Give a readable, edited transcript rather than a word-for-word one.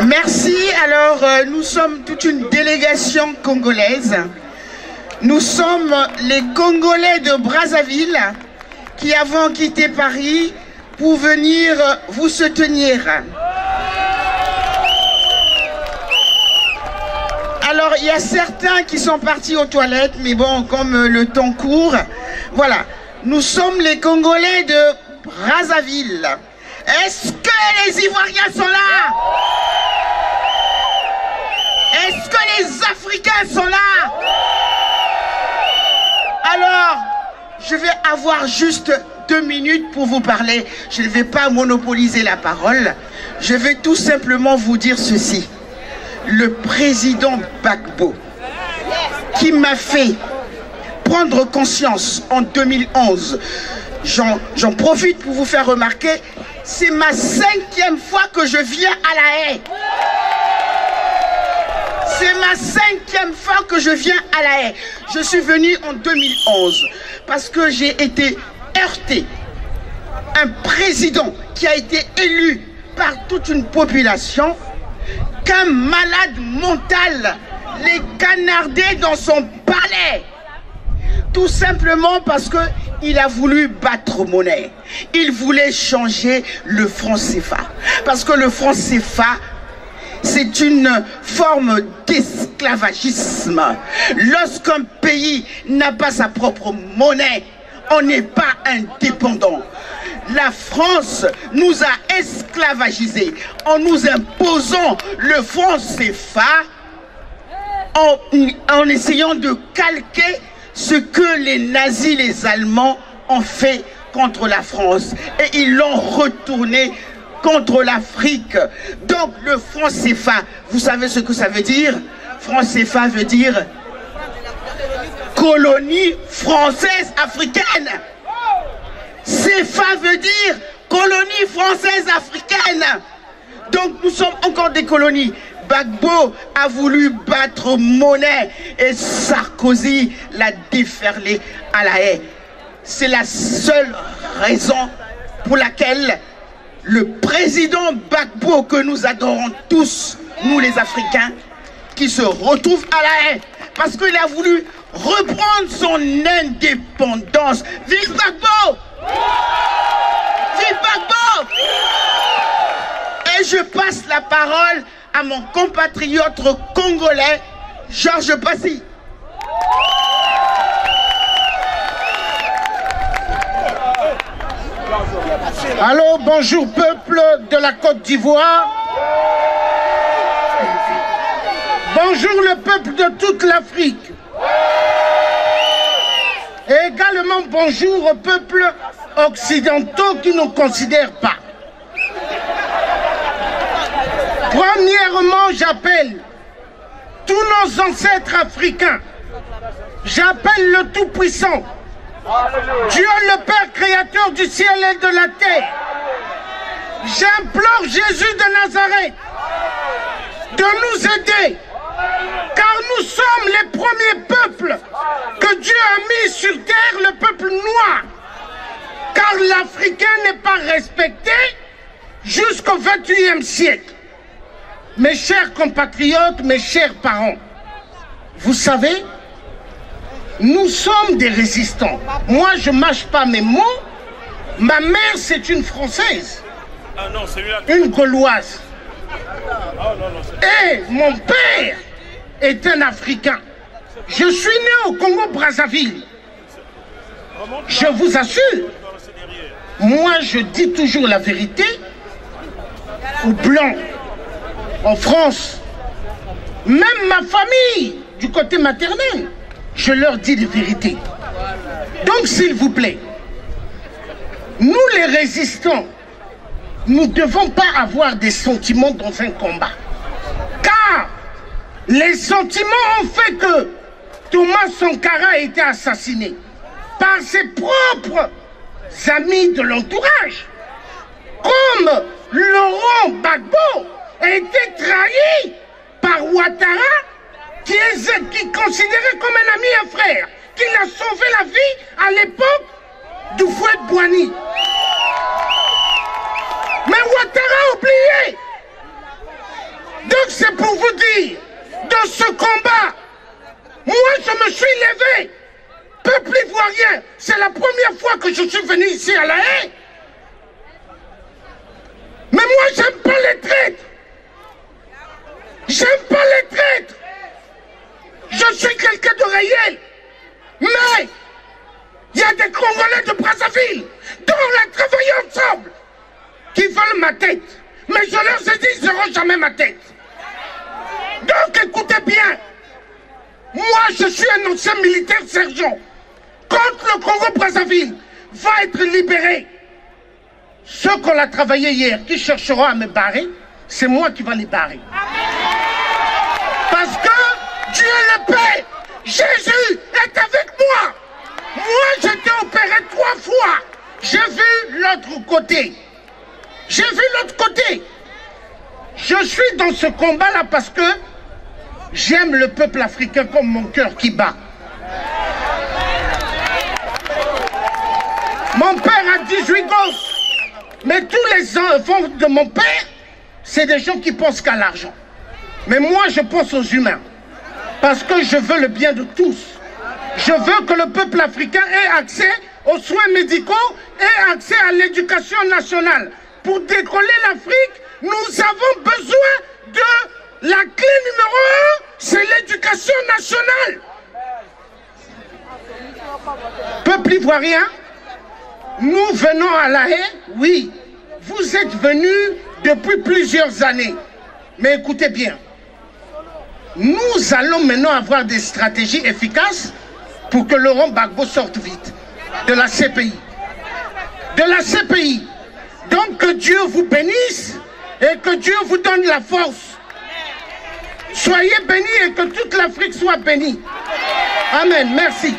Merci. Alors, nous sommes toute une délégation congolaise. Nous sommes les Congolais de Brazzaville qui avons quitté Paris pour venir vous soutenir. Alors, il y a certains qui sont partis aux toilettes, mais bon, comme le temps court, voilà. Nous sommes les Congolais de Brazzaville. Est-ce que les Ivoiriens sont là? Est-ce que les Africains sont là? Alors, je vais avoir juste 2 minutes pour vous parler. Je ne vais pas monopoliser la parole. Je vais tout simplement vous dire ceci. Le président Gbagbo, qui m'a fait prendre conscience en 2011, j'en profite pour vous faire remarquer, c'est ma 5e fois que je viens à La Haye. C'est ma 5e fois que je viens à La Haye. Je suis venu en 2011 parce que j'ai été heurté. Un président qui a été élu par toute une population, qu'un malade mental les canardait dans son palais. Tout simplement parce qu'il a voulu battre monnaie. Il voulait changer le franc CFA. Parce que le franc CFA, c'est une forme d'esclavagisme. Lorsqu'un pays n'a pas sa propre monnaie, on n'est pas indépendant. La France nous a esclavagisés en nous imposant le franc CFA, en essayant de calquer ce que les nazis, les Allemands ont fait contre la France. Et ils l'ont retourné contre l'Afrique. Donc le franc CFA, vous savez ce que ça veut dire? Franc CFA veut dire colonie française africaine. CFA veut dire colonie française africaine. Donc nous sommes encore des colonies. Gbagbo a voulu battre monnaie et Sarkozy l'a déferlé à La Haye. C'est la seule raison pour laquelle le président Gbagbo, que nous adorons tous, nous les Africains, qui se retrouve à La Haye, parce qu'il a voulu reprendre son indépendance. Vive Gbagbo! Vive Gbagbo! Et je passe la parole à mon compatriote congolais, Georges Passy. Allô, bonjour peuple de la Côte d'Ivoire. Bonjour le peuple de toute l'Afrique. Et également bonjour aux peuples occidentaux qui ne nous considèrent pas. Premièrement, j'appelle tous nos ancêtres africains. J'appelle le Tout-Puissant, Dieu le Père créateur du ciel et de la terre. J'implore Jésus de Nazareth de nous aider, car nous sommes les premiers peuples que Dieu a mis sur terre, le peuple noir. Car l'Africain n'est pas respecté jusqu'au XXIe siècle. Mes chers compatriotes, mes chers parents, vous savez, nous sommes des résistants. Moi, je ne mâche pas mes mots. Ma mère, c'est une Française, une Gauloise. Et mon père est un Africain. Je suis né au Congo-Brazzaville. Je vous assure, moi, je dis toujours la vérité aux Blancs. En France, même ma famille, du côté maternel, je leur dis les vérités. Donc, s'il vous plaît, nous les résistants, nous ne devons pas avoir des sentiments dans un combat. Car les sentiments ont fait que Thomas Sankara a été assassiné par ses propres amis de l'entourage. Comme Laurent Gbagbo a été trahi par Ouattara qui est considéré comme un ami et un frère, qui l'a sauvé la vie à l'époque du fouet de Boigny. Mais Ouattara a oublié. Donc c'est pour vous dire, dans ce combat, moi je me suis levé. Peuple ivoirien, c'est la première fois que je suis venu ici à La Haye. Mais moi j'aime pas les traîtres. J'aime pas les traîtres. Je suis quelqu'un de réel. Mais il y a des Congolais de Brazzaville dont on a travaillé ensemble qui veulent ma tête. Mais je leur ai dit, ils n'auront jamais ma tête. Donc écoutez bien. Moi je suis un ancien militaire sergent. Quand le Congo-Brazzaville va être libéré, ceux qu'on a travaillé hier, qui chercheront à me barrer, c'est moi qui vais les barrer. Parce que Dieu le Père, Jésus est avec moi. Moi, j'étais opéré 3 fois. J'ai vu l'autre côté. J'ai vu l'autre côté. Je suis dans ce combat-là parce que j'aime le peuple africain comme mon cœur qui bat. Mon père a 18 gosses. Mais tous les enfants de mon père, c'est des gens qui pensent qu'à l'argent. Mais moi, je pense aux humains. Parce que je veux le bien de tous. Je veux que le peuple africain ait accès aux soins médicaux et accès à l'éducation nationale. Pour décoller l'Afrique, nous avons besoin de la clé numéro 1, c'est l'éducation nationale. Peuple ivoirien, nous venons à La Haye, oui, vous êtes venus depuis plusieurs années. Mais écoutez bien, nous allons maintenant avoir des stratégies efficaces pour que Laurent Gbagbo sorte vite de la CPI. De la CPI. Donc que Dieu vous bénisse et que Dieu vous donne la force. Soyez bénis et que toute l'Afrique soit bénie. Amen. Merci.